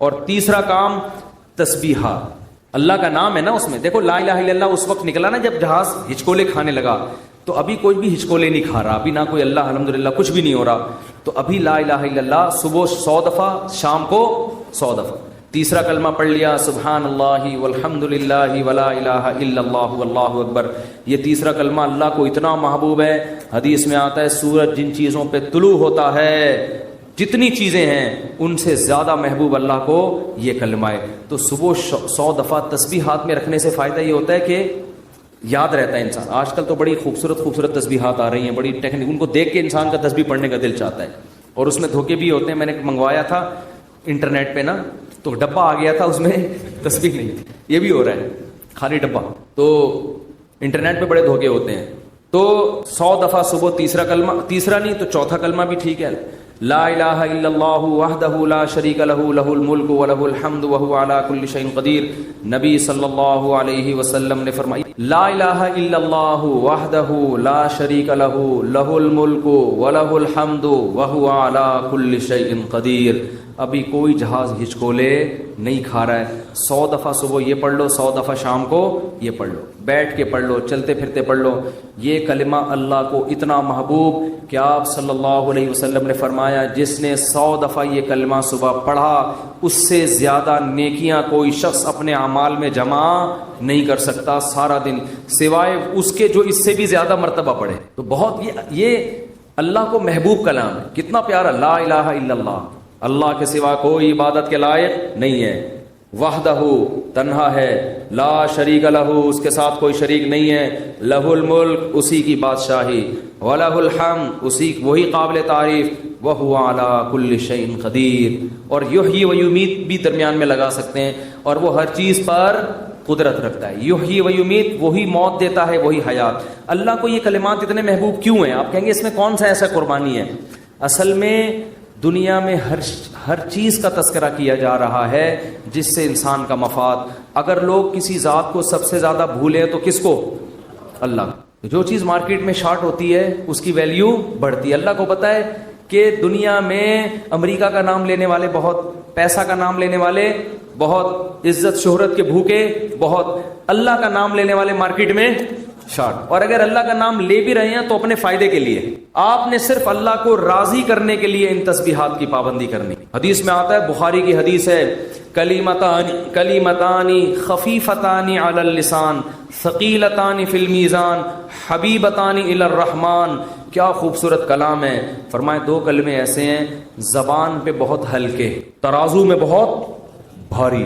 اور تیسرا کام تسبیحات. اللہ کا نام ہے نا اس میں. دیکھو لا الہ الا اللہ اس وقت نکلا نا جب جہاز ہچکولے کھانے لگا, تو ابھی کوئی بھی ہچکولے نہیں کھا رہا, ابھی نہ کوئی اللہ الحمدللہ کچھ بھی نہیں ہو رہا, تو ابھی لا الہ الا اللہ صبح 100 دفعہ, شام کو 100 دفعہ. تیسرا کلمہ پڑھ لیا سبحان اللہ والحمد للہ ولا الہ الا اللہ واللہ اکبر. یہ تیسرا کلمہ اللہ کو اتنا محبوب ہے, حدیث میں آتا ہے سورج جن چیزوں پہ طلوع ہوتا ہے, جتنی چیزیں ہیں ان سے زیادہ محبوب اللہ کو یہ کلمہ ہے. تو صبح 100 دفعہ تسبیحات میں رکھنے سے فائدہ یہ ہوتا ہے کہ یاد رہتا ہے انسان. آج کل تو بڑی خوبصورت خوبصورت تسبیحات آ رہی ہیں, بڑی ٹیکنیک, ان کو دیکھ کے انسان کا تسبیح پڑھنے کا دل چاہتا ہے, اور اس میں دھوکے بھی ہوتے ہیں. میں نے منگوایا تھا انٹرنیٹ پہ نا, تو ڈبہ آ گیا تھا اس میں تسبیح نہیں تھی. یہ بھی ہو رہا ہے, خالی ڈبہ. تو انٹرنیٹ پہ بڑے دھوکے ہوتے ہیں. تو 100 دفعہ صبح تیسرا کلمہ, تیسرا نہیں تو چوتھا کلمہ بھی ٹھیک ہے, لا الہ الا اللہ وحدہ لا شریک لہ لہ الملک ولہ الحمد وہو علی کل شیء قدیر. نبی صلی اللہ علیہ وسلم نے فرمایا لا الہ الا اللہ وحدہ لا شریک لہ لہ الملک ولہ الحمد وہو علی کل شیء قدیر. ابھی کوئی جہاز ہچکولے نہیں کھا رہا ہے. 100 دفعہ صبح یہ پڑھ لو, 100 دفعہ شام کو یہ پڑھ لو, بیٹھ کے پڑھ لو, چلتے پھرتے پڑھ لو. یہ کلمہ اللہ کو اتنا محبوب کہ آپ صلی اللہ علیہ وسلم نے فرمایا جس نے 100 دفعہ یہ کلمہ صبح پڑھا اس سے زیادہ نیکیاں کوئی شخص اپنے اعمال میں جمع نہیں کر سکتا سارا دن, سوائے اس کے جو اس سے بھی زیادہ مرتبہ پڑھے. تو بہت یہ اللہ کو محبوب کلام ہے. کتنا پیارا, لا الہ الا اللہ, اللہ کے سوا کوئی عبادت کے لائق نہیں ہے, وحدہ تنہا ہے, لا شریک لہ اس کے ساتھ کوئی شریک نہیں ہے, لہ الملک اسی کی بادشاہی, ولہ الحمد اسی وہی قابل تعریف, وہو علی کل شیء قدیر. اور یحیی و یمیت بھی درمیان میں لگا سکتے ہیں, اور وہ ہر چیز پر قدرت رکھتا ہے. یحیی و یمیت, وہی موت دیتا ہے وہی حیات. اللہ کو یہ کلمات اتنے محبوب کیوں ہیں؟ آپ کہیں گے اس میں کون سا ایسا قربانی ہے؟ اصل میں دنیا میں ہر چیز کا تذکرہ کیا جا رہا ہے جس سے انسان کا مفاد. اگر لوگ کسی ذات کو سب سے زیادہ بھولیں تو کس کو؟ اللہ. جو چیز مارکیٹ میں شارٹ ہوتی ہے اس کی ویلیو بڑھتی ہے. اللہ کو پتہ ہے کہ دنیا میں امریکہ کا نام لینے والے بہت, پیسہ کا نام لینے والے بہت, عزت شہرت کے بھوکے بہت, اللہ کا نام لینے والے مارکیٹ میں شارٹ. اور اگر اللہ کا نام لے بھی رہے ہیں تو اپنے فائدے کے لیے. آپ نے صرف اللہ کو راضی کرنے کے لیے ان تسبیحات کی پابندی کرنی. حدیث میں آتا ہے, بخاری کی حدیث ہے, کلیمتان خفیفتان علی اللسان ثقیلتان فی المیزان حبیبتان الی الرحمن. کیا خوبصورت کلام ہے. فرمائے 2 کلمے ایسے ہیں زبان پہ بہت ہلکے, ترازو میں بہت بھاری,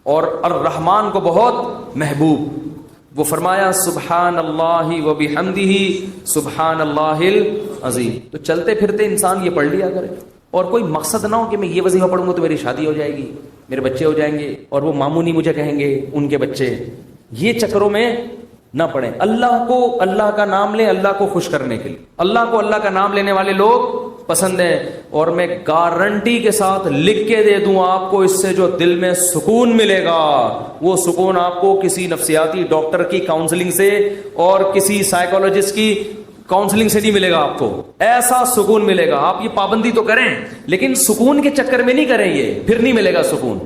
اور الرحمن کو بہت محبوب. وہ فرمایا سبحان اللہ و بحمدہ سبحان اللہ العظیم. تو چلتے پھرتے انسان یہ پڑھ لیا کرے, اور کوئی مقصد نہ ہو کہ میں یہ وظیفہ پڑھوں گا تو میری شادی ہو جائے گی, میرے بچے ہو جائیں گے, اور وہ مامونی مجھے کہیں گے ان کے بچے. یہ چکروں میں نہ پڑھیں. اللہ کو اللہ کا نام لیں اللہ کو خوش کرنے کے لیے. اللہ کو اللہ کا نام لینے والے لوگ پسند ہیں, اور میں گارنٹی کے ساتھ لکھ کے دے دوں آپ کو, اس سے جو دل میں سکون ملے گا وہ سکون آپ کو کسی نفسیاتی ڈاکٹر کی کاؤنسلنگ سے اور کسی سائیکولوجسٹ کی کاؤنسلنگ سے نہیں ملے گا. آپ کو ایسا سکون ملے گا. آپ یہ پابندی تو کریں لیکن سکون کے چکر میں نہیں کریں, یہ پھر نہیں ملے گا سکون.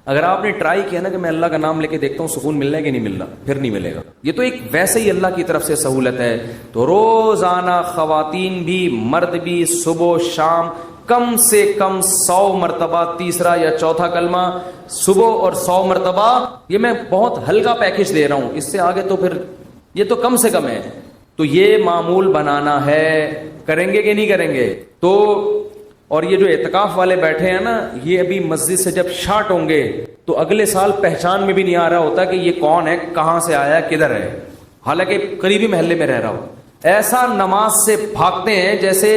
اگر آپ نے ٹرائی کیا نا کہ میں اللہ کا نام لے کے دیکھتا ہوں سکون ملنا ہے کہ نہیں ملنا, پھر نہیں ملے گا. یہ تو ایک ویسے ہی اللہ کی طرف سے سہولت ہے. تو روزانہ خواتین بھی مرد بھی صبح شام کم سے کم 100 مرتبہ تیسرا یا چوتھا کلمہ صبح, اور 100 مرتبہ. یہ میں بہت ہلکا پیکج دے رہا ہوں, اس سے آگے تو پھر یہ تو کم سے کم ہے. تو یہ معمول بنانا ہے. کریں گے کہ نہیں کریں گے؟ تو اور یہ جو اعتکاف والے بیٹھے ہیں نا, یہ ابھی مسجد سے جب شارٹ ہوں گے تو اگلے سال پہچان میں بھی نہیں آ رہا ہوتا کہ یہ کون ہے, کہاں سے آیا, کدھر ہے, حالانکہ قریبی محلے میں رہ رہا ہو. ایسا نماز سے بھاگتے ہیں جیسے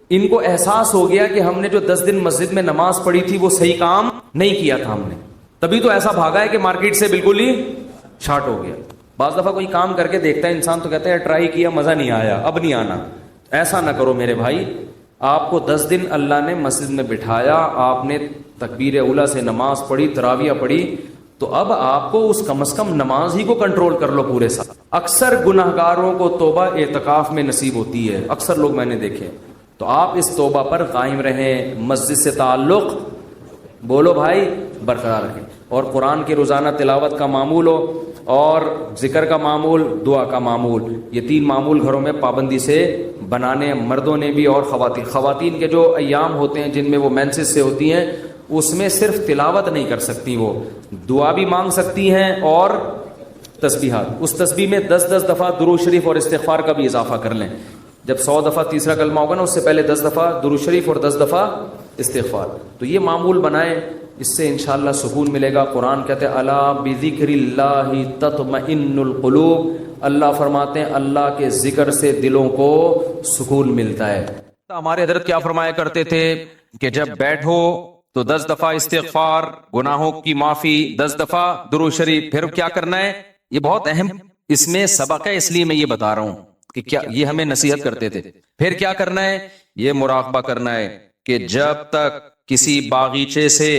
ان کو احساس ہو گیا کہ ہم نے جو 10 دن مسجد میں نماز پڑھی تھی وہ صحیح کام نہیں کیا تھا ہم نے, تبھی تو ایسا بھاگا ہے کہ مارکیٹ سے بالکل ہی شارٹ ہو گیا. بعض دفعہ کوئی کام کر کے دیکھتا ہے انسان تو کہتا ہے ٹرائی کیا مزہ نہیں آیا, اب نہیں آنا. ایسا نہ کرو میرے بھائی. آپ کو 10 دن اللہ نے مسجد میں بٹھایا, آپ نے تکبیر اولیٰ سے نماز پڑھی, تراویح پڑھی, تو اب آپ کو اس کم از کم نماز ہی کو کنٹرول کر لو پورے سال. اکثر گناہگاروں کو توبہ اعتکاف میں نصیب ہوتی ہے, اکثر لوگ میں نے دیکھے. تو آپ اس توبہ پر قائم رہیں, مسجد سے تعلق بولو بھائی برقرار رکھیں. اور قرآن کی روزانہ تلاوت کا معمول ہو, اور ذکر کا معمول, دعا کا معمول, یہ 3 معمول گھروں میں پابندی سے بنانے, مردوں نے بھی اور خواتین کے جو ایام ہوتے ہیں جن میں وہ مینسز سے ہوتی ہیں, اس میں صرف تلاوت نہیں کر سکتی, وہ دعا بھی مانگ سکتی ہیں اور تسبیحات. اس تسبیح میں 10 دفعہ درود شریف اور استغفار کا بھی اضافہ کر لیں. جب 100 دفعہ تیسرا کلمہ ہوگا نا, اس سے پہلے 10 دفعہ درود شریف اور 10 دفعہ استغفار. تو یہ معمول بنائیں, اس سے انشاءاللہ سکون ملے گا. قرآن کہتے ہیں الا بذکر اللہ تطمئن القلوب, اللہ فرماتے ہیں اللہ کے ذکر سے دلوں کو سکون ملتا ہے. ہمارے حضرت کیا فرمایا کرتے تھے کہ جب بیٹھو تو 10 دفعہ استغفار, گناہوں کی معافی, 10 دفعہ درود شریف. پھر کیا کرنا ہے, یہ بہت اہم اس میں سبق ہے, اس لیے میں یہ بتا رہا ہوں کہ کیا یہ ہمیں نصیحت کرتے تھے. پھر کیا کرنا ہے, یہ مراقبہ کرنا ہے کہ جب تک کسی باغیچے سے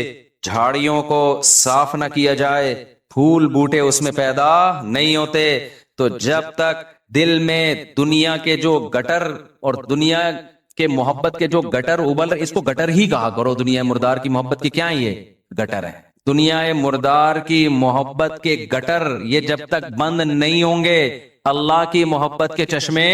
جھاڑیوں کو صاف نہ کیا جائے, پھول بوٹے اس میں پیدا نہیں ہوتے. تو جب تک دل میں دنیا کے جو گٹر اور دنیا کے محبت کے جو گٹر ابل رہے, اس کو گٹر ہی کہا کرو, دنیا مردار کی محبت کی کیا یہ گٹر ہے, دنیا مردار کی محبت کے گٹر, یہ جب تک بند نہیں ہوں گے اللہ کی محبت کے چشمے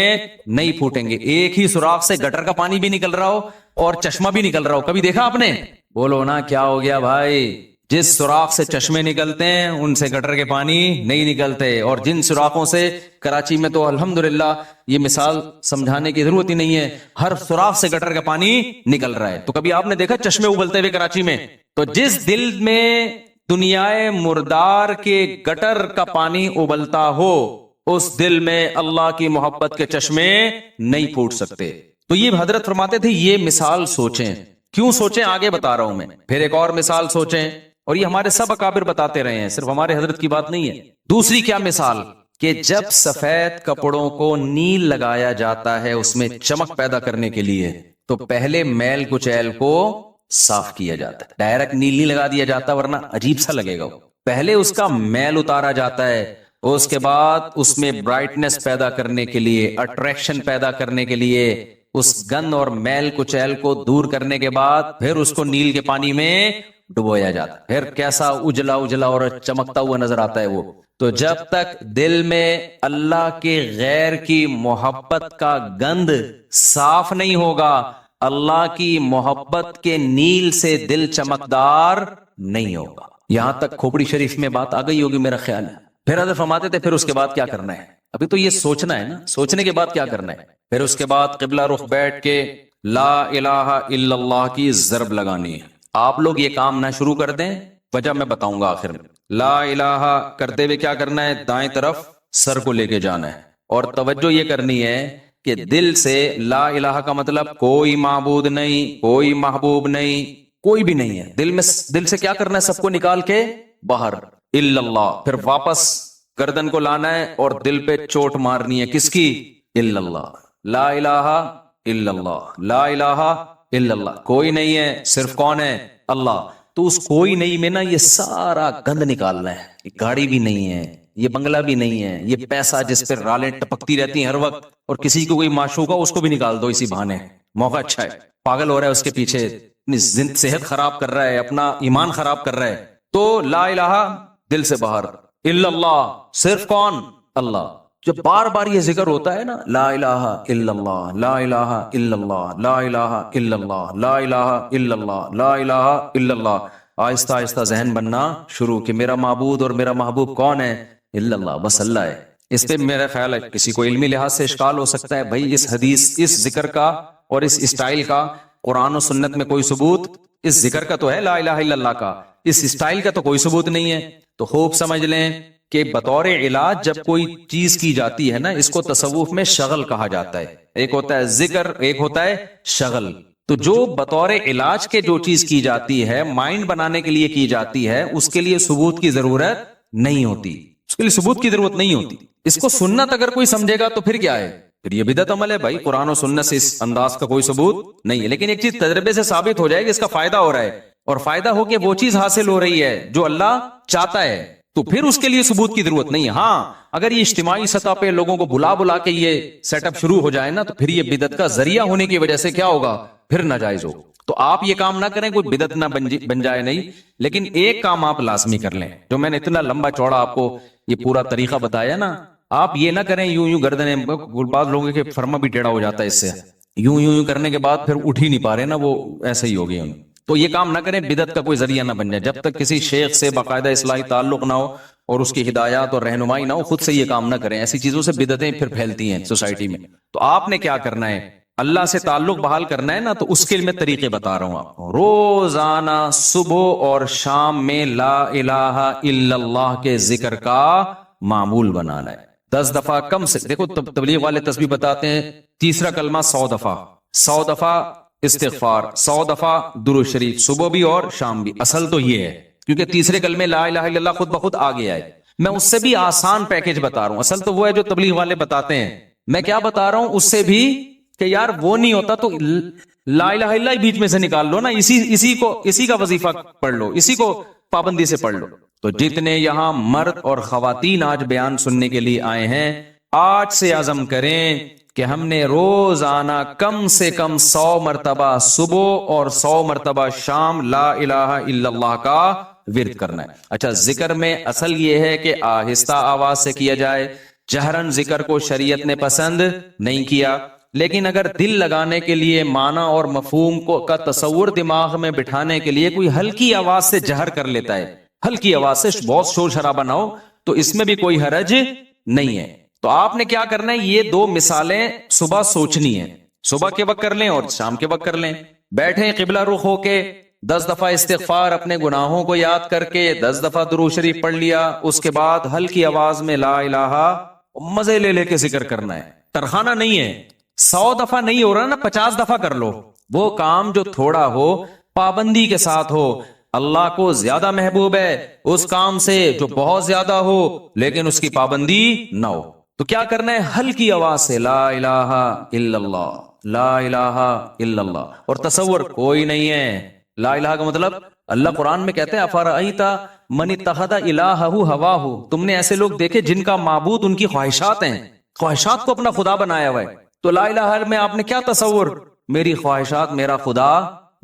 نہیں پھوٹیں گے. ایک ہی سوراخ سے گٹر کا پانی بھی نکل رہا ہو اور چشمہ بھی نکل رہا ہو, کبھی دیکھا آپ نے؟ بولو نا کیا ہو گیا بھائی. جس سوراخ سے چشمے نکلتے ہیں ان سے گٹر کے پانی نہیں نکلتے, اور جن سوراخوں سے, کراچی میں تو الحمدللہ یہ مثال سمجھانے کی ضرورت ہی نہیں ہے, ہر سوراخ سے گٹر کا پانی نکل رہا ہے. تو کبھی آپ نے دیکھا چشمے ابلتے ہوئے کراچی میں؟ تو جس دل میں دنیا مردار کے گٹر کا پانی ابلتا ہو, اس دل میں اللہ کی محبت کے چشمے نہیں پھوٹ سکتے. تو یہ حضرت فرماتے تھے یہ مثال سوچیں. کیوں سوچیں آگے بتا رہا ہوں میں. پھر ایک اور مثال سوچیں, اور یہ ہمارے سب اکابر بتاتے رہے ہیں, صرف ہمارے حضرت کی بات نہیں ہے. دوسری کیا مثال, کہ جب سفید کپڑوں کو نیل لگایا جاتا ہے اس میں چمک پیدا کرنے کے لیے, تو پہلے میل کچیل کو صاف کیا جاتا ہے. ڈائریکٹ نیل نہیں لگا دیا جاتا ورنہ عجیب سا لگے گا. پہلے اس کا میل اتارا جاتا ہے, اس کے بعد اس میں برائٹنس پیدا کرنے کے لیے, اٹریکشن پیدا کرنے کے لیے, اس گند اور میل کچیل کو دور کرنے کے بعد پھر اس کو نیل کے پانی میں ڈبویا جاتا ہے. پھر کیسا اجلا اجلا اور چمکتا ہوا نظر آتا ہے وہ. تو جب تک دل میں اللہ کے غیر کی محبت کا گند صاف نہیں ہوگا, اللہ کی محبت کے نیل سے دل چمکدار نہیں ہوگا. یہاں تک کھوپڑی شریف میں بات آ گئی ہوگی میرا خیال ہے. پھر حضرت فرماتے تھے پھر اس کے بعد کیا کرنا ہے. ابھی تو یہ سوچنا ہے نا, سوچنے کے بعد کیا کرنا ہے. پھر اس کے بعد قبلہ رخ بیٹھ کے لا الہ الا اللہ کی ضرب لگانی ہے. آپ لوگ یہ کام نہ شروع کر دیں, وجہ میں بتاؤں گا آخر میں. لا الہ کرتے ہوئے کیا کرنا ہے, دائیں طرف سر کو لے کے جانا ہے, اور توجہ یہ کرنی ہے کہ دل سے لا الہ کا مطلب کوئی معبود نہیں, کوئی محبوب نہیں, کوئی بھی نہیں ہے. دل سے کیا کرنا ہے, سب کو نکال کے باہر الا اللہ. پھر واپس گردن کو لانا ہے اور دل پہ چوٹ مارنی ہے, کس کی؟ الا اللہ. لا الہ الا اللہ, لا الہ الا اللہ. کوئی نہیں ہے, صرف کون ہے؟ اللہ. تو اس کوئی نہیں میں نا یہ سارا گند نکالنا ہے. یہ گاڑی بھی نہیں ہے, یہ بنگلہ بھی نہیں ہے, یہ پیسہ جس پہ رالیں ٹپکتی رہتی ہیں ہر وقت, اور کسی کو کوئی معشوق ہو اس کو بھی نکال دو اسی بہانے, موقع اچھا ہے. پاگل ہو رہا ہے اس کے پیچھے, اپنی صحت خراب کر رہا ہے, اپنا ایمان خراب کر رہا ہے. تو لا الہ دل سے باہر, الا اللہ صرف کون؟ اللہ. جب بار بار یہ ذکر ہوتا ہے نا, لا الہ الا اللہ, لا الہ الا اللہ, لا الہ الا اللہ, لا الہ الا اللہ, لا الہ الا اللہ, آہستہ آہستہ ذہن بننا شروع کہ میرا معبود اور میرا محبوب کون ہے؟ الا اللہ, بس اللہ ہے. اس پہ میرا خیال ہے کسی کو علمی لحاظ سے اشکال ہو سکتا ہے, بھائی اس حدیث, اس ذکر کا اور اس اسٹائل کا قرآن و سنت میں کوئی ثبوت, اس ذکر کا تو ہے لا الہ الا اللہ کا, اس اسٹائل کا تو کوئی ثبوت نہیں ہے. تو خوب سمجھ لیں کہ بطور علاج جب کوئی چیز کی جاتی ہے نا, اس کو تصوف میں شغل کہا جاتا ہے. ایک ہوتا ہے ذکر, ایک ہوتا ہے شغل. تو جو بطور علاج کے جو چیز کی جاتی ہے, مائنڈ بنانے کے لیے کی جاتی ہے, اس کے لیے ثبوت کی ضرورت نہیں ہوتی, اس کے لیے ثبوت کی ضرورت نہیں ہوتی. اس کو سنت اگر کوئی سمجھے گا تو پھر کیا ہے, پھر یہ بدعت عمل ہے. بھائی قرآن و سنت سے اس انداز کا کوئی ثبوت نہیں ہے, لیکن ایک چیز تجربے سے ثابت ہو جائے کہ اس کا فائدہ ہو رہا ہے, اور فائدہ ہو کے وہ چیز حاصل ہو رہی ہے جو اللہ چاہتا ہے, تو پھر اس کے لیے ثبوت کی ضرورت نہیں ہے. ہاں اگر یہ اجتماعی سطح پہ لوگوں کو بلا بلا کے یہ سیٹ اپ شروع ہو جائے نا, تو پھر یہ بدعت کا ذریعہ ہونے کی وجہ سے کیا ہوگا, پھر ناجائز ہوگا. تو آپ یہ کام نہ کریں کوئی بدعت نہ بن جائے نہیں، لیکن ایک کام آپ لازمی کر لیں، جو میں نے اتنا لمبا چوڑا آپ کو یہ پورا طریقہ بتایا نا، آپ یہ نہ کریں یوں گردنیں، بعض لوگوں کے فرما بھی ٹیڑھا ہو جاتا ہے اس سے، یوں کرنے کے بعد پھر اٹھ ہی نہیں پا رہے نا، وہ ایسے ہی ہو گئے ان، تو یہ کام نہ کریں، بدعت کا کوئی ذریعہ نہ بن جائے، جب تک کسی شیخ سے باقاعدہ اصلاحی تعلق نہ ہو اور اس کی ہدایات اور رہنمائی نہ ہو، خود سے یہ کام نہ کریں، ایسی چیزوں سے بدعتیں پھر پھیلتی ہیں سوسائٹی میں۔ تو آپ نے کیا کرنا ہے، اللہ سے تعلق بحال کرنا ہے نا، تو اس کے لیے میں طریقے بتا رہا ہوں آپ کو، روزانہ صبح اور شام میں لا الہ الا اللہ کے ذکر کا معمول بنانا ہے، 10 دفعہ کم سے، دیکھو تبلیغ والے تسبیح بتاتے ہیں، تیسرا کلمہ 100 دفعہ، 100 دفعہ استغفار، 100 دفعہ درود شریف، صبح بھی اور شام بھی۔ اصل تو یہ ہے کیونکہ تیسرے کلمے لا الہ الا اللہ خود بخود آ گیا ہے، میں اس سے بھی آسان پیکج بتا رہا ہوں، اصل تو وہ ہے جو تبلیغ والے بتاتے ہیں، میں کیا بتا رہا ہوں اس سے بھی کہ یار وہ نہیں ہوتا تو لا الہ الا اللہ بیچ میں سے نکال لو نا، اسی کا وظیفہ پڑھ لو، اسی کو پابندی سے پڑھ لو۔ تو جتنے یہاں مرد اور خواتین آج بیان سننے کے لیے آئے ہیں، آج سے عزم کریں کہ ہم نے روزانہ کم سے کم 100 مرتبہ صبح اور 100 مرتبہ شام لا الہ الا اللہ کا ورد کرنا ہے۔ اچھا، ذکر میں اصل یہ ہے کہ آہستہ آواز سے کیا جائے، جہرن ذکر کو شریعت نے پسند نہیں کیا، لیکن اگر دل لگانے کے لیے معنی اور مفہوم کا تصور دماغ میں بٹھانے کے لیے کوئی ہلکی آواز سے جہر کر لیتا ہے، ہلکی آواز سے، بہت شور شرابہ نہ ہو، تو اس میں بھی کوئی حرج نہیں ہے۔ تو آپ نے کیا کرنا ہے، یہ 2 مثالیں صبح سوچنی ہے، صبح کے وقت کر لیں اور شام کے وقت کر لیں، بیٹھیں قبلہ رخ ہو کے، 10 دفعہ استغفار اپنے گناہوں کو یاد کر کے، 10 دفعہ درود شریف پڑھ لیا، اس کے بعد ہلکی آواز میں لا الہ، مزے لے کے ذکر کرنا ہے، ترخانہ نہیں ہے، 100 دفعہ نہیں ہو رہا نا، 50 دفعہ کر لو، وہ کام جو تھوڑا ہو پابندی کے ساتھ ہو، اللہ کو زیادہ محبوب ہے اس کام سے جو بہت زیادہ ہو لیکن اس کی پابندی نہ ہو۔ تو کیا کرنا ہے، ہلکی آواز سے لا الہ الا اللہ، لا الہ الا اللہ، اور تصور کوئی نہیں ہے، لا الہ کا مطلب اللہ قرآن میں کہتے ہیں افرأیت من اتخذ الہہ ہواہ، تم نے ایسے لوگ دیکھے جن کا معبود ان کی خواہشات ہیں، خواہشات کو اپنا خدا بنایا ہوا ہے۔ تو لا الہ میں آپ نے کیا تصور، میری خواہشات میرا خدا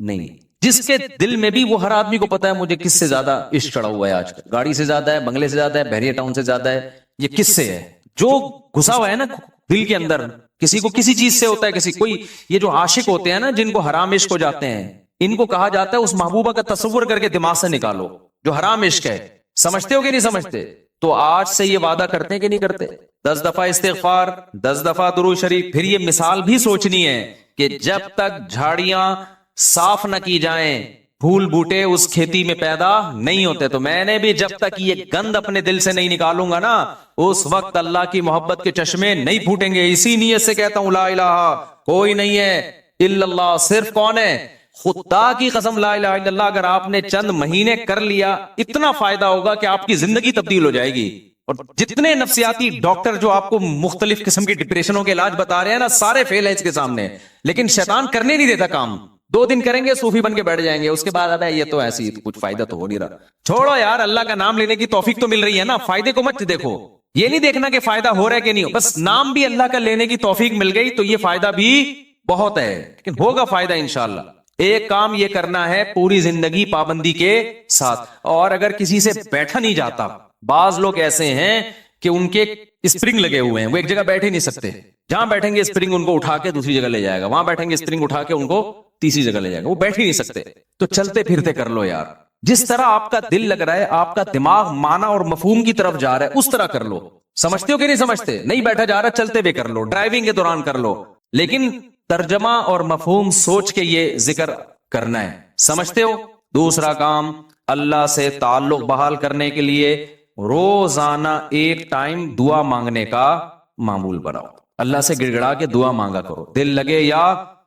نہیں، جس کے دل میں بھی، وہ ہر آدمی کو پتا ہے مجھے کس سے زیادہ عشق چڑھا ہوا ہے آج کل، گاڑی سے زیادہ ہے، بنگلے سے زیادہ ہے، بحریہ ٹاؤن سے زیادہ ہے، یہ کس سے ہے، جو گھسا ہوا ہے نا دل کے اندر، کسی کو کسی چیز سے ہوتا ہے، کسی کوئی، یہ جو عاشق ہوتے ہیں نا جن کو حرام عشق ہو جاتے ہیں، ان کو کہا جاتا ہے اس محبوبہ کا تصور کر کے دماغ سے نکالو جو حرام عشق ہے، سمجھتے ہو کہ نہیں سمجھتے؟ تو آج سے یہ وعدہ کرتے ہیں کہ نہیں کرتے، 10 دفعہ استغفار، 10 دفعہ درود شریف، پھر یہ مثال بھی سوچنی ہے کہ جب تک جھاڑیاں صاف نہ کی جائیں، پھول بوٹے اس کھیتی میں پیدا نہیں ہوتے، تو میں نے بھی جب تک یہ گند اپنے دل سے نہیں نکالوں گا نا، اس وقت اللہ کی محبت کے چشمے نہیں پھوٹیں گے۔ اسی نیت سے کہتا ہوں لا الہ کوئی نہیں ہے الا اللہ، صرف کون ہے، خدا کی قسم لا الہ الا اللہ اگر آپ نے چند مہینے کر لیا، اتنا فائدہ ہوگا کہ آپ کی زندگی تبدیل ہو جائے گی۔ اور جتنے نفسیاتی ڈاکٹر جو آپ کو مختلف قسم کی ڈپریشنوں کے علاج بتا رہے ہیں نا، سارے فیل ہیں اس کے سامنے، لیکن شیطان کرنے نہیں دیتا کام، 2 دن کریں گے صوفی بن کے بیٹھ جائیں گے، اس کے بعد یہ تو ایسی کچھ فائدہ تو ہو نہیں رہا، چھوڑو یار، اللہ کا نام لینے کی توفیق تو مل رہی ہے نا، فائدے کو مت دیکھو، یہ نہیں دیکھنا کہ فائدہ ہو رہا ہے کہ نہیں ہو، بس نام بھی اللہ کا لینے کی توفیق مل گئی تو یہ فائدہ بھی بہت ہے، لیکن ہوگا فائدہ انشاءاللہ۔ ایک کام یہ کرنا ہے پوری زندگی پابندی کے ساتھ، اور اگر کسی سے بیٹھا نہیں جاتا، بعض لوگ ایسے ہیں کہ ان کے اسپرنگ لگے ہوئے ہیں، وہ ایک جگہ بیٹھے نہیں سکتے، جہاں بیٹھیں گے اسپرنگ ان کو اٹھا کے دوسری جگہ لے جائے گا، وہاں بیٹھیں گے اسپرنگ اٹھا کے ان کو تیسری جگہ لے جائے گا، وہ بیٹھ ہی نہیں سکتے۔ تو چلتے پھرتے کر لو یار، جس طرح آپ کا دل لگ رہا ہے، آپ کا دماغ معنی اور مفہوم کی طرف جا رہا ہے، اس طرح کر لو۔ سمجھتے ہو کہ نہیں سمجھتے؟ نہیں بیٹھا جا رہا، چلتے ہوئے کر لو، ڈرائیونگ کے دوران کر لو، لیکن ترجمہ اور مفہوم سوچ کے یہ ذکر کرنا ہے، سمجھتے ہو؟ دوسرا کام، اللہ سے تعلق بحال کرنے کے لیے روزانہ ایک ٹائم دعا مانگنے کا معمول بناؤ، اللہ سے گڑ گڑا کے دعا مانگا کرو، دل لگے یا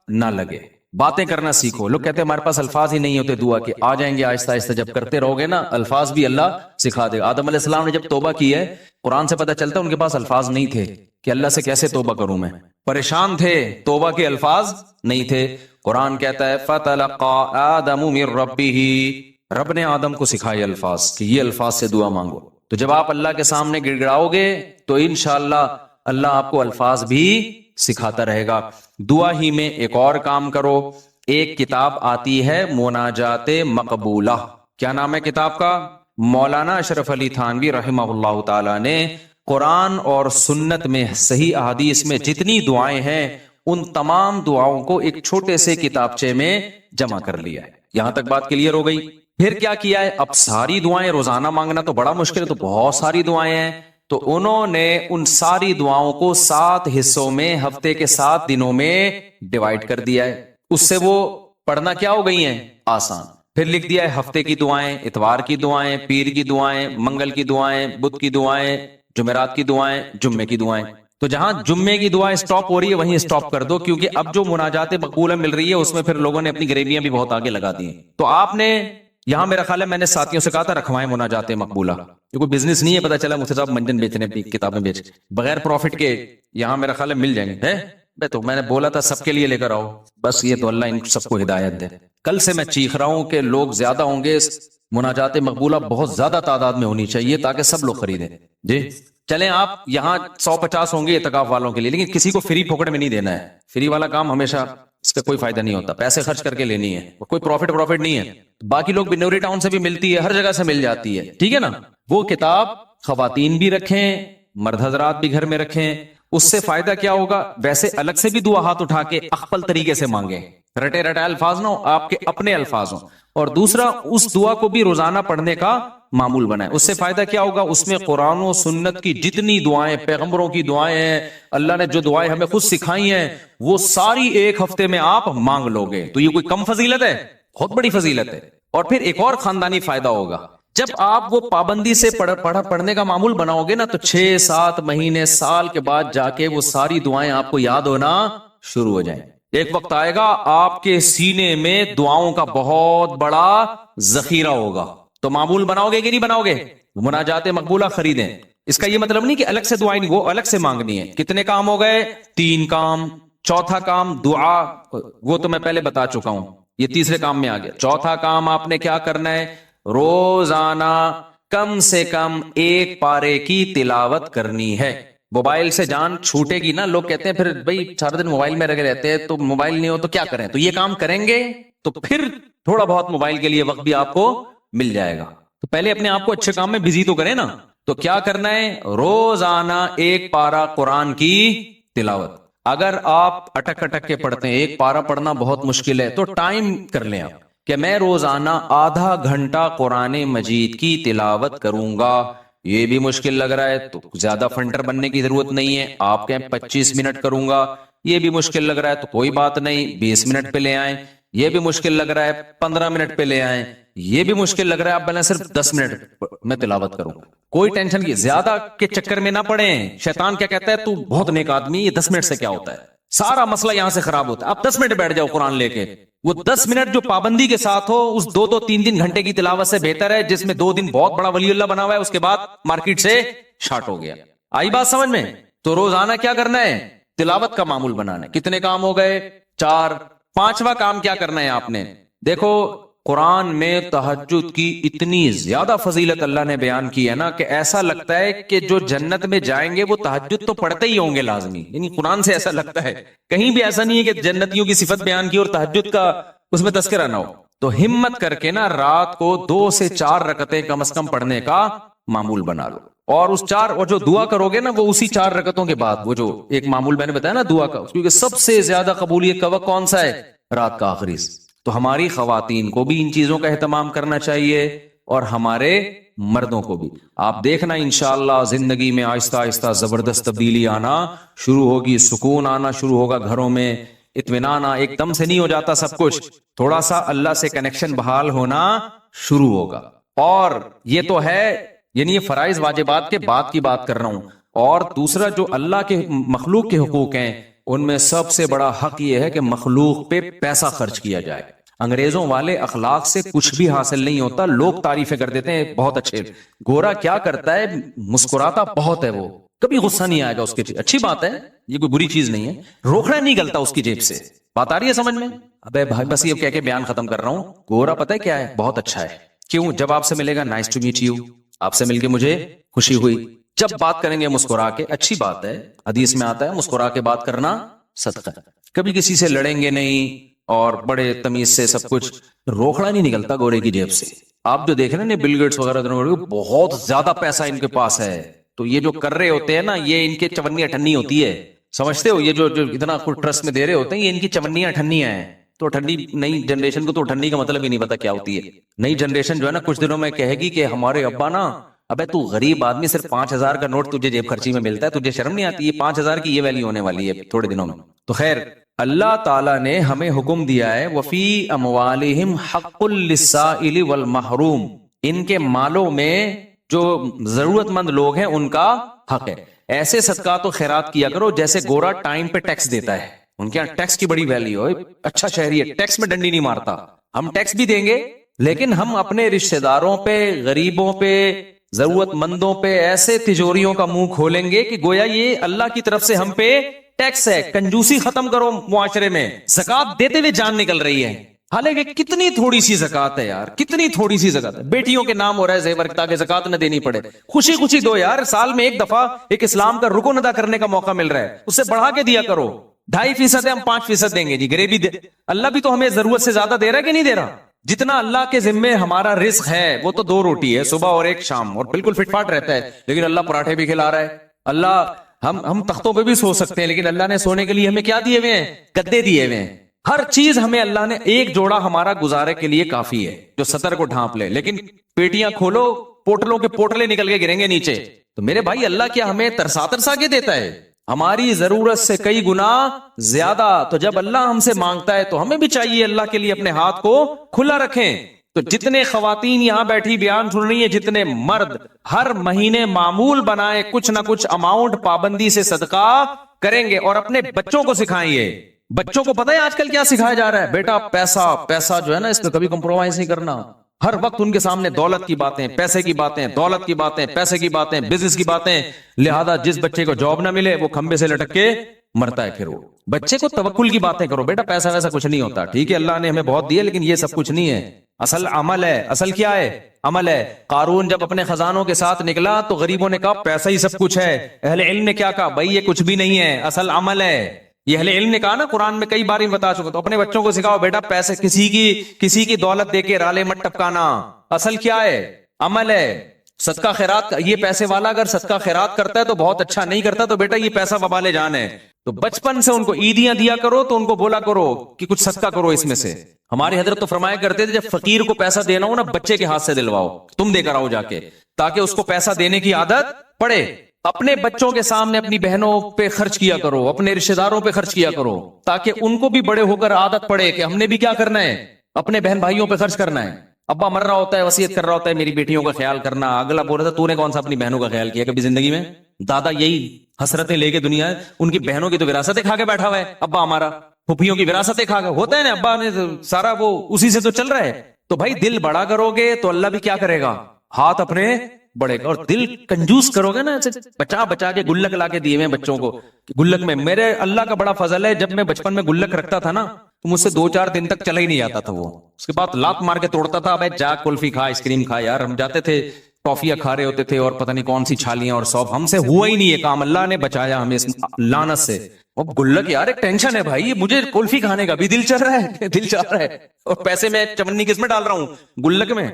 نہ لگے، باتیں کرنا سیکھو۔ لوگ کہتے ہیں ہمارے پاس الفاظ ہی نہیں ہوتے دعا کے، آ جائیں گے آہستہ آہستہ، جب کرتے رہو گے نا الفاظ بھی اللہ سکھا دے گا۔ آدم علیہ السلام نے جب توبہ کی ہے، قرآن سے پتہ چلتا ہے ان کے پاس الفاظ نہیں تھے کہ اللہ سے کیسے توبہ کروں، میں پریشان تھے، توبہ کے الفاظ نہیں تھے۔ قرآن کہتا ہے فَتَلَقَّى آدَمُ مِن رَبِّهِ، رب نے آدم کو سکھائے الفاظ کہ یہ الفاظ سے دعا مانگو۔ تو جب آپ اللہ کے سامنے گڑ گڑاؤ گے تو انشاءاللہ اللہ آپ کو الفاظ بھی سکھاتا رہے گا۔ دعا ہی میں ایک اور کام کرو، ایک کتاب آتی ہے مناجات مقبولہ. کیا نام ہے کتاب کا؟ مولانا اشرف علی تھانوی رحمہ اللہ تعالی نے قرآن اور سنت میں صحیح احادیث میں جتنی دعائیں ہیں ان تمام دعاؤں کو ایک چھوٹے سے کتابچے میں جمع کر لیا ہے. یہاں تک بات کلیئر ہو گئی؟ پھر کیا کیا ہے؟ اب ساری دعائیں روزانہ مانگنا تو بڑا مشکل ہے، تو بہت ساری دعائیں ہیں، تو انہوں نے ان ساری دعاؤں کو 7 حصوں میں ہفتے کے 7 دنوں میں ڈیوائیڈ کر دیا ہے. اس سے وہ پڑھنا کیا ہو گئی ہیں؟ آسان. پھر لکھ دیا ہے ہفتے کی دعائیں، اتوار کی دعائیں، پیر کی دعائیں، منگل کی دعائیں، بدھ کی دعائیں، جمعرات کی دعائیں، جمعے کی دعائیں. تو جہاں جمعے کی دعائیں سٹاپ ہو رہی ہے وہیں سٹاپ کر دو، کیونکہ اب جو مناجات مقبولہ مل رہی ہے اس میں پھر لوگوں نے اپنی گریویاں بھی بہت آگے لگا دی ہیں. تو آپ نے یہاں میرا خیال ہے میں نے ساتھیوں سے کہا تھا رکھوائیں مناجات مقبولہ. یہ کوئی بزنس نہیں ہے، پتہ چلا مفتی صاحب منجن بیچنے اپنی کتابیں بیچ بغیر پروفٹ کے. یہاں میرا خیال ہے مل جائیں گے. تو میں نے بولا تھا سب کے لیے لے کر آؤ، بس یہ تو اللہ ان سب کو ہدایت دے. کل سے میں چیخ رہا ہوں کہ لوگ زیادہ ہوں گے، مناجات مقبولہ بہت زیادہ تعداد میں ہونی چاہیے تاکہ سب لوگ خریدیں. جی چلیں، آپ یہاں 150 ہوں گے اعتکاف والوں کے لیے، لیکن کسی کو فری پھوکٹ میں نہیں دینا ہے. فری والا کام ہمیشہ اس کا کوئی فائدہ نہیں ہوتا، پیسے خرچ کر کے لینی ہے، کوئی پروفٹ نہیں ہے. باقی لوگ بنوری ٹاؤن سے بھی ملتی ہے، ہر جگہ سے مل جاتی ہے، ٹھیک ہے نا. وہ کتاب خواتین بھی رکھیں، مرد حضرات بھی گھر میں رکھیں. اس سے فائدہ کیا ہوگا؟ ویسے الگ سے بھی دعا ہاتھ اٹھا کے اخپل طریقے سے مانگے، رٹے رٹائے الفاظ نہ ہو، آپ کے اپنے الفاظ ہوں. اور دوسرا اس دعا کو بھی روزانہ پڑھنے کا معمول بنائے. اس سے فائدہ کیا ہوگا؟ اس میں قرآن و سنت کی جتنی دعائیں، پیغمبروں کی دعائیں ہیں، اللہ نے جو دعائیں ہمیں خود سکھائی ہیں، وہ ساری ایک ہفتے میں آپ مانگ لو گے. تو یہ کوئی کم فضیلت ہے؟ بہت بڑی فضیلت ہے. اور پھر ایک اور خاندانی فائدہ ہوگا، جب آپ وہ پابندی سے پڑھنے کا معمول بناؤ گے نا تو 6-7 مہینے سال کے بعد جا کے وہ ساری دعائیں آپ کو یاد ہونا شروع ہو جائیں. ایک وقت آئے گا آپ کے سینے میں دعاؤں کا بہت بڑا ذخیرہ ہوگا. تو معمول بناؤ گے کہ نہیں بناؤ گے؟ مناجات مقبولہ خریدیں. اس کا یہ مطلب نہیں کہ الگ سے دعائیں وہ الگ سے مانگنی ہے. کتنے کام ہو گئے؟ 3 کام. چوتھا کام دعا، وہ تو میں پہلے بتا چکا ہوں، یہ تیسرے کام میں آ گیا. چوتھا کام آپ نے کیا کرنا ہے؟ روزانہ کم سے کم 1 پارے کی تلاوت کرنی ہے. موبائل سے جان چھوٹے گی نا، لوگ کہتے ہیں پھر بھائی سارا دن موبائل میں لگے رہتے ہیں تو موبائل نہیں ہو تو کیا کریں. تو یہ کام کریں گے تو پھر تھوڑا بہت موبائل کے لیے وقت بھی آپ کو مل جائے گا. تو پہلے اپنے آپ کو اچھے کام میں بزی تو کریں نا. تو کیا کرنا ہے؟ روزانہ 1 پارا قرآن کی تلاوت. اگر آپ اٹک اٹک کے پڑھتے ہیں، 1 پارا پڑھنا بہت مشکل ہے، تو ٹائم کر لیں آپ کہ میں روزانہ آدھا گھنٹہ قرآن مجید کی تلاوت کروں گا. یہ بھی مشکل لگ رہا ہے تو زیادہ فنٹر بننے کی ضرورت نہیں ہے، آپ کہیں 25 منٹ کروں گا. یہ بھی مشکل لگ رہا ہے تو کوئی بات نہیں، 20 منٹ پہ لے آئیں. یہ بھی مشکل لگ رہا ہے 15 منٹ پہ لے آئیں. یہ بھی مشکل لگ رہا ہے آپ بولیں صرف 10 منٹ میں تلاوت کروں. کوئی ٹینشن کی زیادہ کے چکر میں نہ پڑیں. شیطان کیا کہتا ہے؟ تو بہت نیک آدمی، یہ 10 منٹ سے کیا ہوتا ہے؟ سارا مسئلہ یہاں سے خراب ہوتا ہے. آپ 10 منٹ بیٹھ جاؤ قرآن لے کے. وہ 10 منٹ جو پابندی کے ساتھ ہو اس 2-3 گھنٹے کی تلاوت سے بہتر ہے جس میں 2 دن بہت بڑا ولی اللہ بنا ہوا ہے، اس کے بعد مارکیٹ سے شارٹ ہو گیا. آئی بات سمجھ میں؟ تو روزانہ کیا کرنا ہے؟ تلاوت کا معمول بنانا ہے. کتنے کام ہو گئے؟ 4. 5واں کام کیا کرنا ہے آپ نے؟ دیکھو قرآن میں تہجد کی اتنی زیادہ فضیلت اللہ نے بیان کی ہے نا کہ ایسا لگتا ہے کہ جو جنت میں جائیں گے وہ تہجد تو پڑھتے ہی ہوں گے لازمی. یعنی قرآن سے ایسا لگتا ہے، کہیں بھی ایسا نہیں ہے کہ جنتیوں کی صفت بیان کی اور تہجد کا اس میں تذکرہ نہ ہو. تو ہمت کر کے نا رات کو 2 سے 4 رکعتیں کم از کم پڑھنے کا معمول بنا لو. اور اس 4 اور جو دعا کرو گے نا وہ اسی 4 رکعتوں کے بعد، وہ جو ایک معمول میں نے بتایا نا دعا کا، کیونکہ سب سے زیادہ قبولیت کا وقت کون سا ہے؟ رات کا آخری. تو ہماری خواتین کو بھی ان چیزوں کا اہتمام کرنا چاہیے اور ہمارے مردوں کو بھی. آپ دیکھنا انشاءاللہ زندگی میں آہستہ آہستہ زبردست تبدیلی آنا شروع ہوگی، سکون آنا شروع ہوگا گھروں میں، اطمینان. ایک دم سے نہیں ہو جاتا سب کچھ، تھوڑا سا اللہ سے کنیکشن بحال ہونا شروع ہوگا. اور یہ تو ہے یعنی یہ فرائض واجبات کے بعد کی بات کر رہا ہوں. اور دوسرا جو اللہ کے مخلوق کے حقوق ہیں ان میں سب سے بڑا حق یہ ہے کہ مخلوق پہ پیسہ خرچ کیا جائے. انگریزوں والے اخلاق سے کچھ بھی حاصل نہیں ہوتا. لوگ تعریفیں کر دیتے ہیں بہت اچھے، گورا کیا کرتا ہے؟ مسکراتا بہت ہے، وہ کبھی غصہ نہیں آئے گا اس کے جیب. اچھی بات ہے، یہ کوئی بری چیز نہیں ہے. روکڑا نہیں گلتا اس کی جیب سے. بات آ رہی ہے سمجھ میں؟ ابے بھائی بس یہ کہہ کے بیان ختم کر رہا ہوں. گورا پتہ ہے کیا ہے؟ بہت اچھا ہے. کیوں؟ جب آپ سے ملے گا نائس ٹو میٹ یو، آپ سے مل کے مجھے خوشی ہوئی. جب بات کریں گے مسکرا کے، اچھی بات ہے، حدیث میں آتا ہے مسکرا کے بات کرنا صدقہ. کبھی کسی سے لڑیں گے نہیں اور بڑے تمیز سے سب کچھ، روکڑا نہیں نکلتا گورے کی جیب سے. آپ جو دیکھ رہے ہیں بل گیٹس وغیرہ بہت زیادہ پیسہ ان کے پاس ہے، تو یہ جو کر رہے ہوتے ہیں نا یہ ان کے چونی اٹھنی ہوتی ہے، سمجھتے ہو؟ یہ جو اتنا ٹرسٹ میں دے رہے ہوتے ہیں یہ ان کی چونیاں اٹھنیاں ہیں. تو اٹھنی نئی جنریشن کو تو اٹھنی کا مطلب ہی نہیں پتا کیا ہوتی ہے. نئی جنریشن جو ہے نا کچھ دنوں میں کہے گی کہ ہمارے ابا نا، ابے تو غریب آدمی، صرف 5,000 کا نوٹ تجھے جیب خرچی میں ملتا ہے، تجھے شرم نہیں آتی؟ یہ 5,000 کی یہ ویلیو ہونے والی ہے تھوڑے دنوں میں. تو خیر اللہ تعالیٰ نے ہمیں حکم دیا ہے وفی اموالہم حق للسائل والمحروم، ان کے مالوں میں جو ضرورت مند لوگ ہیں ان کا حق ہے. ایسے صدقات و خیرات کیا کرو جیسے گورا ٹائم پہ ٹیکس دیتا ہے. ان کے یہاں ٹیکس کی بڑی ویلیو ہے، اچھا شہری ہے، ٹیکس میں ڈنڈی نہیں مارتا. ہم ٹیکس بھی دیں گے لیکن ہم اپنے رشتہ داروں پہ، غریبوں پہ، ضرورت مندوں پہ ایسے تجوریوں کا منہ کھولیں گے کہ گویا یہ اللہ کی طرف سے ہم پہ ٹیکس ہے. کنجوسی ختم کرو معاشرے میں، زکات دیتے ہوئے جان نکل رہی ہے. حالانکہ کتنی تھوڑی سی زکات ہے یار، کتنی تھوڑی سی زکات ہے. بیٹیوں کے نام ہو رہا ہے زیور تاکہ زکات نہ دینی پڑے. خوشی خوشی دو یار، سال میں ایک دفعہ ایک اسلام کا رکن ادا کرنے کا موقع مل رہا ہے، اس سے بڑھا کے دیا کرو. 2.5% ہے، ہم 5% دیں گے جی، گریبی دے. اللہ بھی تو ہمیں ضرورت سے زیادہ دے رہا ہے کہ نہیں دے رہا؟ جتنا اللہ کے ذمے ہمارا رزق ہے وہ تو 2 روٹی ہے، صبح اور ایک شام، اور بالکل فٹ فاٹ رہتا ہے. لیکن اللہ پراٹھے بھی کھلا رہا ہے. اللہ ہم تختوں پہ بھی سو سکتے ہیں، لیکن اللہ نے سونے کے لیے ہمیں کیا دیے ہوئے ہیں؟ گدے دیے ہوئے ہیں. ہر چیز ہمیں اللہ نے، ایک جوڑا ہمارا گزارے کے لیے کافی ہے جو سطر کو ڈھانپ لے، لیکن پیٹیاں کھولو پوٹلوں کے پوٹلے نکل کے گریں گے نیچے. تو میرے بھائی اللہ کیا ہمیں ترسا ترسا کے دیتا ہے؟ ہماری ضرورت سے کئی گنا زیادہ. تو جب اللہ ہم سے مانگتا ہے تو ہمیں بھی چاہیے اللہ کے لیے اپنے ہاتھ کو کھلا رکھیں. تو جتنے خواتین یہاں بیٹھی بیان سن رہی ہیں، جتنے مرد، ہر مہینے معمول بنائیں کچھ نہ کچھ اماؤنٹ پابندی سے صدقہ کریں گے، اور اپنے بچوں کو سکھائیں. یہ بچوں کو پتہ ہے آج کل کیا سکھایا جا رہا ہے؟ بیٹا پیسہ جو ہے نا اس پہ کبھی کمپرومائز نہیں کرنا. ہر وقت ان کے سامنے دولت کی باتیں، پیسے کی باتیں، دولت کی باتیں، پیسے کی باتیں، بزنس کی باتیں. لہذا جس بچے کو جاب نہ ملے وہ کھمبے سے لٹک کے مرتا ہے. پھر وہ بچے کو توکل کی باتیں کرو، بیٹا پیسہ ویسا کچھ نہیں ہوتا، ٹھیک ہے اللہ نے ہمیں بہت دیا لیکن یہ سب کچھ نہیں ہے. اصل عمل ہے. اصل کیا ہے؟ عمل ہے. قارون جب اپنے خزانوں کے ساتھ نکلا تو غریبوں نے کہا پیسہ ہی سب کچھ ہے. اہل علم نے کیا کہا؟ بھائی یہ کچھ بھی نہیں ہے، اصل عمل ہے. یہ اہل علم نے کہا نا، قرآن میں کئی بار بتا چکا. تو اپنے بچوں کو سکھاؤ بیٹا پیسے کسی کی دولت دے کے رالے مت ٹپکانا. اصل کیا ہے؟ عمل ہے. صدقہ خیرات، یہ پیسے والا اگر صدقہ خیرات کرتا ہے تو بہت اچھا، نہیں کرتا تو بیٹا یہ پیسہ وبال جان ہے. تو بچپن سے ان کو عیدیاں دیا کرو تو ان کو بولا کرو کہ کچھ صدقہ کرو اس میں سے. ہمارے حضرت تو فرمایا کرتے تھے جب فقیر کو پیسہ دینا ہو نا بچے کے ہاتھ سے دلواؤ، تم دے کر آؤ جا کے، تاکہ اس کو پیسہ دینے کی عادت پڑے. اپنے بچوں کے سامنے اپنی بہنوں پہ خرچ کیا کرو، اپنے رشتہ داروں پہ خرچ کیا کرو، تاکہ ان کو بھی بڑے ہو کر عادت پڑے کہ ہم نے بھی کیا کرنا ہے؟ اپنے بہن بھائیوں پہ خرچ کرنا ہے. ابا مر رہا ہوتا ہے، وصیت کر رہا ہوتا ہے میری بیٹیوں کا خیال کرنا، اگلا بول رہا تھا تو نے کون سا اپنی بہنوں کا خیال کیا کبھی زندگی میں؟ دادا یہی حسرتیں لے کے دنیا ہے، ان کی بہنوں کی تو وراثتیں کھا کے بیٹھا ہوا ہے ابا ہمارا، پھوپھیوں کی وراثتیں کھا کے، ہوتا ہے نا ابا نے سارا وہ اسی سے تو چل رہا ہے. تو بھائی دل بڑا کرو گے تو اللہ بھی کیا کرے گا؟ ہاتھ اپنے بڑھے گا. اور دل کنجوس کرو گے نا، بچا بچا کے گلک لا کے دیے ہوئے بچوں کو. گلک میں میرے اللہ کا بڑا فضل ہے، جب میں بچپن میں گلک رکھتا تھا نا تو مجھ سے 2-4 دن تک چلا ہی نہیں جاتا تھا. وہ اس کے بعد لات مار کے توڑتا تھا، بھائی جا کلفی کھا، آئس کریم کھا. یار ہم جاتے تھے ٹافیاں کھا رہے ہوتے تھے اور پتہ نہیں کون سی چھالیاں اور سوپ، ہم سے ہوا ہی نہیں یہ کام. اللہ نے بچایا ہمیں اس لعنت سے. اب گلک یار ایک ٹینشن ہے بھائی، مجھے کلفی کھانے کا بھی دل چل رہا ہے، دل چاہ رہا ہے، اور پیسے میں چمنی کس میں ڈال رہا ہوں؟ گلک میں.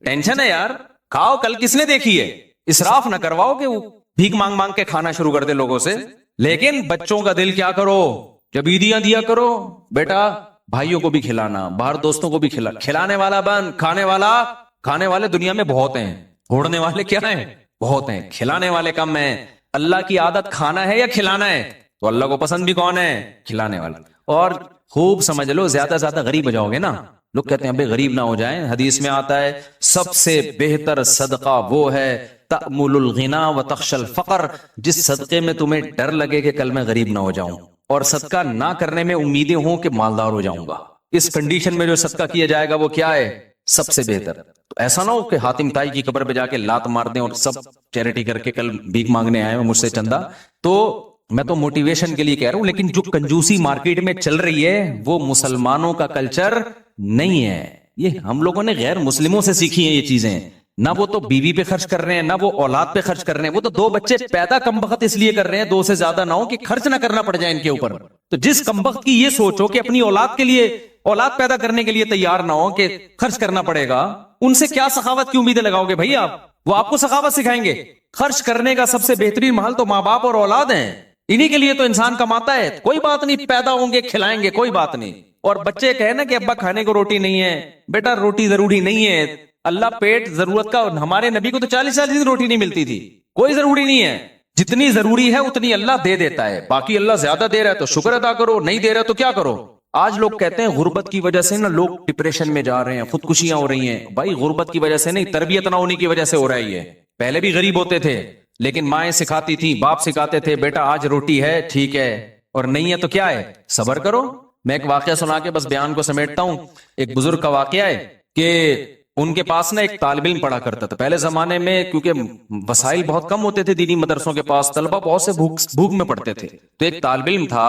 ٹینشن ہے یار. کھاؤ، کل کس نے دیکھی ہے؟ اسراف نہ کرواؤ کہ وہ بھیک مانگ مانگ کے کھانا شروع کر دے لوگوں سے. لیکن بچوں کا دل کیا کرو، جب عیدیاں دیا کرو بیٹا بھائیوں کو بھی کھلانا، باہر دوستوں کو بھی کھلانے والا بن. کھانے والے دنیا میں بہت ہیں، پھوڑنے والے کیا ہیں؟ بہت ہیں، کھلانے والے کم ہیں. اللہ کی عادت کھانا ہے یا کھلانا ہے؟ تو اللہ کو پسند بھی کون ہے؟ کھلانے والا. اور خوب سمجھ لو، زیادہ زیادہ غریب ہو جاؤ گے نا، لوگ کہتے ہیں بھائی غریب نہ ہو جائیں. حدیث میں آتا ہے سب سے بہتر صدقہ وہ ہے تأمل الغنا وتخشى الفقر، جس صدقے میں تمہیں ڈر لگے کہ کل میں غریب نہ ہو جاؤں، اور صدقہ نہ کرنے میں امیدیں ہوں کہ مالدار ہو جاؤں گا. اس کنڈیشن میں جو صدقہ کیا جائے گا وہ کیا ہے؟ سب سے بہتر. تو ایسا نہ ہو کہ حاتم تائی کی قبر پہ جا کے لات مار دیں اور سب چیریٹی کر کے کل بھیک مانگنے آئے ہیں مجھ سے چندہ. تو میں تو موٹیویشن کے لیے کہہ رہا ہوں، لیکن جو کنجوسی مارکیٹ میں چل رہی ہے وہ مسلمانوں کا کلچر نہیں ہے. یہ ہم لوگوں نے غیر مسلموں سے سیکھی ہیں یہ چیزیں. نہ وہ تو بیوی پہ خرچ کر رہے ہیں، نہ وہ اولاد پہ خرچ کر رہے ہیں، وہ تو 2 بچے پیدا کم وقت اس لیے کر رہے ہیں 2 سے زیادہ نہ ہو کہ خرچ نہ کرنا پڑ جائے ان کے اوپر. تو جس کم وقت کی یہ سوچ ہو کہ اپنی اولاد کے لیے، اولاد پیدا کرنے کے لیے تیار نہ ہو کہ خرچ کرنا پڑے گا، ان سے کیا سخاوت کی امیدیں لگاؤ گے بھائی آپ؟ وہ آپ کو سخاوت سکھائیں گے؟ خرچ کرنے کا سب سے بہترین محل تو ماں باپ اور اولاد ہیں، انہی کے لیے تو انسان کماتا ہے. کوئی بات نہیں، پیدا ہوں گے کھلائیں گے، کوئی بات نہیں. اور بچے کہے نا کہ ابا کھانے کو روٹی نہیں ہے، بیٹا روٹی ضروری نہیں ہے، اللہ پیٹ ضرورت کا. ہمارے نبی کو تو 40 دن روٹی نہیں ملتی تھی. کوئی ضروری نہیں ہے، جتنی ضروری ہے اتنی اللہ دے دیتا ہے. باقی اللہ زیادہ دے رہا ہے تو شکر ادا کرو، نہیں دے رہا تو کیا کرو. آج لوگ کہتے ہیں غربت کی وجہ سے نا لوگ ڈپریشن میں جا رہے ہیں، خودکشیاں ہو رہی ہیں. بھائی غربت کی وجہ سے نہیں، تربیت نہ ہونے کی وجہ سے ہو رہا ہے یہ. پہلے بھی غریب ہوتے تھے لیکن مائیں سکھاتی تھی، باپ سکھاتے تھے، بیٹا آج روٹی ہے ٹھیک ہے، اور نہیں ہے تو کیا ہے، صبر کرو. میں ایک واقعہ سنا کے بس بیان کو سمیٹتا ہوں. ایک بزرگ کا واقعہ ہے کہ ان کے پاس نا ایک طالب علم پڑھا کرتا تھا. پہلے زمانے میں کیونکہ وسائل بہت کم ہوتے تھے دینی مدرسوں کے پاس، طلبہ بہت سے بھوک میں پڑتے تھے. تو ایک طالب علم تھا،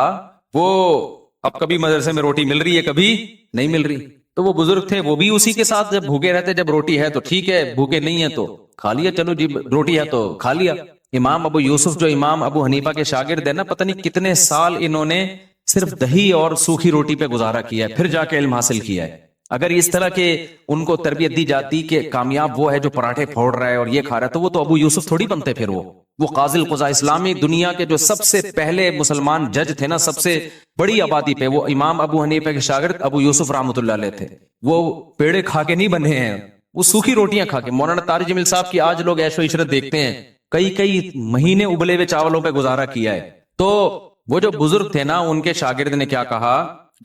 وہ اب کبھی مدرسے میں روٹی مل رہی ہے کبھی نہیں مل رہی. تو وہ بزرگ تھے، وہ بھی اسی کے ساتھ جب بھوکے رہتے، جب روٹی ہے تو ٹھیک ہے، بھوکے نہیں ہے تو کھا لیا، چلو جی روٹی ہے تو کھا لیا. امام ابو یوسف جو امام ابو حنیفہ کے شاگرد ہیں نا، پتہ نہیں کتنے سال انہوں نے صرف دہی اور سوکھی روٹی پہ گزارا کیا ہے، پھر جا کے علم حاصل کیا ہے. اگر اس طرح کے ان کو تربیت دی جاتی کہ کامیاب وہ ہے جو پراٹھے پھوڑ رہا ہے اور یہ کھا رہا ہے، تو وہ تو ابو یوسف تھوڑی بنتے. پھر وہ قاضی القضاء، اسلامی دنیا کے جو سب سے پہلے مسلمان جج تھے نا، سب سے بڑی آبادی پہ، وہ امام ابو حنیفہ کے شاگرد ابو یوسف رحمۃ اللہ علیہ تھے. وہ پیڑے کھا کے نہیں بنے ہیں، وہ سوکھی روٹیاں کھا کے. مولانا طارق جمیل صاحب کی آج لوگ عیش و عشرت دیکھتے ہیں، کئی مہینے ابلے ہوئے چاولوں پہ گزارا کیا ہے. تو وہ جو بزرگ تھے نا، ان کے شاگرد نے کیا کہا،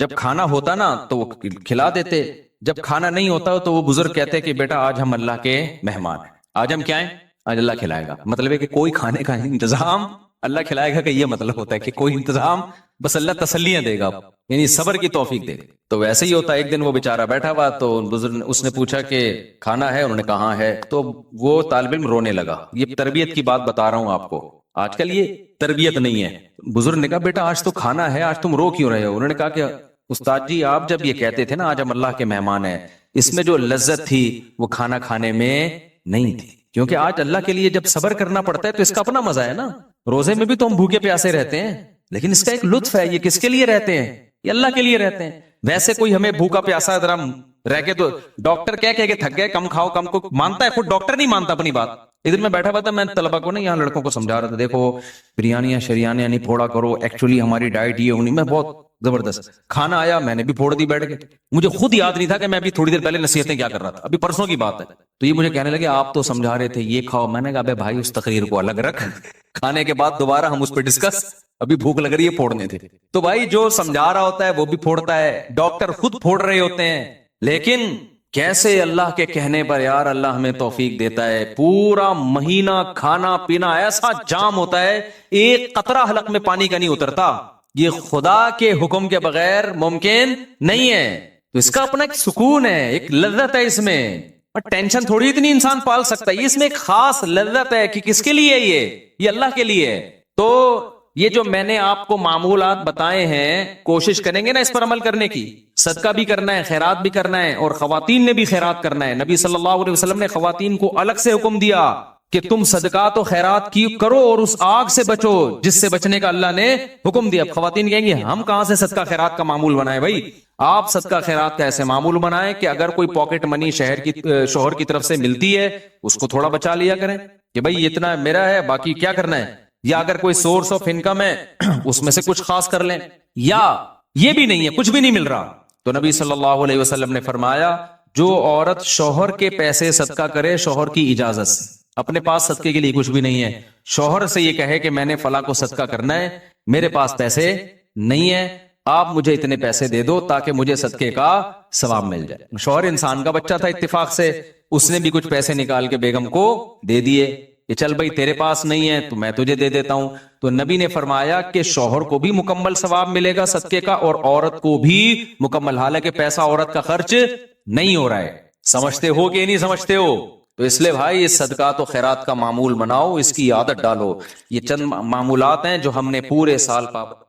جب کھانا ہوتا نا تو وہ کھلا دیتے، جب کھانا نہیں ہوتا تو وہ بزرگ کہتے کہ بیٹا آج ہم اللہ کے مہمان ہیں، آج ہم کیا ہیں، آج اللہ کھلائے گا. مطلب ہے کہ کوئی کھانے کا انتظام اللہ کھلائے گا، کہ یہ مطلب ہوتا ہے کہ کوئی انتظام، بس اللہ تسلیاں دے گا، یعنی صبر کی توفیق دے گا. تو ویسے ہی ہوتا ہے. ایک دن وہ بیچارہ بیٹھا ہوا، تو بزرگ اس نے پوچھا کہ کھانا ہے، انہوں نے کہا ہے. تو وہ طالب علم رونے لگا. یہ تربیت کی بات بتا رہا ہوں آپ کو، آج کل یہ تربیت نہیں ہے. بزرگ نے کہا بیٹا آج تو کھانا ہے، آج تم رو کیوں رہے ہو؟ انہوں نے کہا کہ استاد جی آپ جب یہ کہتے تھے نا آج ہم اللہ کے مہمان ہیں، اس میں جو لذت تھی وہ کھانا کھانے میں نہیں تھی. کیونکہ آج اللہ کے لیے جب صبر کرنا پڑتا ہے تو اس کا اپنا مزہ ہے نا. روزے میں بھی تو ہم بھوکے پیاسے رہتے ہیں، لیکن اس کا ایک لطف ہے. یہ کس کے لیے رہتے ہیں؟ یہ اللہ کے لیے رہتے ہیں. ویسے کوئی ہمیں بھوکا پیاسا ذرا رہ کے، تو ڈاکٹر کہہ کہ تھک گئے، کم کھاؤ، کم کو مانتا ہے، خود ڈاکٹر نہیں مانتا اپنی بات. ادھر میں بیٹھا ہوا تھا، میں طلبہ کو نا یہاں لڑکوں کو سمجھا رہا تھا، دیکھو بریانیاں شریانیاں نہیں پھوڑا کرو، ایکچولی ہماری ڈائٹ یہ ہونی. میں بہت زبردست کھانا آیا، میں نے بھی پھوڑ دی بیٹھ کے. مجھے خود یاد نہیں تھا کہ میں ابھی تھوڑی دیر پہلے نصیحتیں کیا کر رہا تھا، ابھی پرسوں کی بات ہے. تو یہ مجھے کہنے لگے آپ تو سمجھا رہے تھے یہ کھاؤ. میں نے کہا بھائی اس تقریر کو الگ رکھ، کھانے کے بعد دوبارہ ہم اس پہ ڈسکس، ابھی بھوک لگ رہی ہے، پھوڑنے تھے. تو بھائی جو سمجھا رہا ہوتا ہے وہ بھی پھوڑتا ہے، ڈاکٹر خود پھوڑ رہے ہوتے ہیں. لیکن کیسے اللہ کے کہنے پر یار اللہ ہمیں توفیق دیتا ہے. پورا مہینہ کھانا پینا ایسا جام ہوتا ہے، ایک قطرہ حلق میں پانی کا نہیں اترتا. یہ خدا کے حکم کے بغیر ممکن نہیں ہے. تو اس کا اپنا ایک سکون ہے، ایک لذت ہے اس میں، اور ٹینشن تھوڑی اتنی انسان پال سکتا ہے. اس میں ایک خاص لذت ہے کہ کس کے لیے یہ اللہ کے لیے ہے. تو یہ جو میں نے آپ کو معمولات بتائے ہیں، کوشش کریں گے نا اس پر عمل کرنے کی. صدقہ بھی کرنا ہے، خیرات بھی کرنا ہے، اور خواتین نے بھی خیرات کرنا ہے. نبی صلی اللہ علیہ وسلم نے خواتین کو الگ سے حکم دیا کہ تم صدقات و خیرات کی کرو اور اس آگ سے بچو جس سے بچنے کا اللہ نے حکم دیا. اب خواتین کہیں گے ہم کہاں سے صدقہ خیرات کا معمول بنائیں؟ بھائی آپ صدقہ خیرات کا ایسے معمول بنائیں کہ اگر کوئی پاکٹ منی شوہر کی طرف سے ملتی ہے اس کو تھوڑا بچا لیا کریں کہ بھائی اتنا میرا ہے، باقی کیا کرنا ہے. یا اگر کوئی سورس آف انکم ہے اس میں سے کچھ خاص کر لیں. یا یہ بھی نہیں ہے، کچھ بھی نہیں مل رہا، تو نبی صلی اللہ علیہ وسلم نے فرمایا جو عورت شوہر کے پیسے صدقہ کرے شوہر کی اجازت سے، اپنے پاس صدقے کے لیے کچھ بھی نہیں ہے، شوہر سے یہ کہے کہ میں نے فلاں کو صدقہ کرنا ہے، میرے پاس پیسے نہیں ہے، آپ مجھے اتنے پیسے دے دو تاکہ مجھے صدقے کا ثواب مل جائے. شوہر انسان کا بچہ تھا، اتفاق سے اس نے بھی کچھ پیسے نکال کے بیگم کو دے دیے کہ چل بھائی تیرے پاس نہیں ہے تو میں تجھے دے دیتا ہوں. تو نبی نے فرمایا کہ شوہر کو بھی مکمل ثواب ملے گا صدقے کا اور عورت کو بھی مکمل، حالانکہ پیسہ عورت کا خرچ نہیں ہو رہا ہے. سمجھتے ہو کہ نہیں سمجھتے ہو؟ تو اس لیے بھائی اس صدقات و خیرات کا معمول بناؤ، اس کی عادت ڈالو. یہ چند معمولات ہیں جو ہم نے پورے سال پابند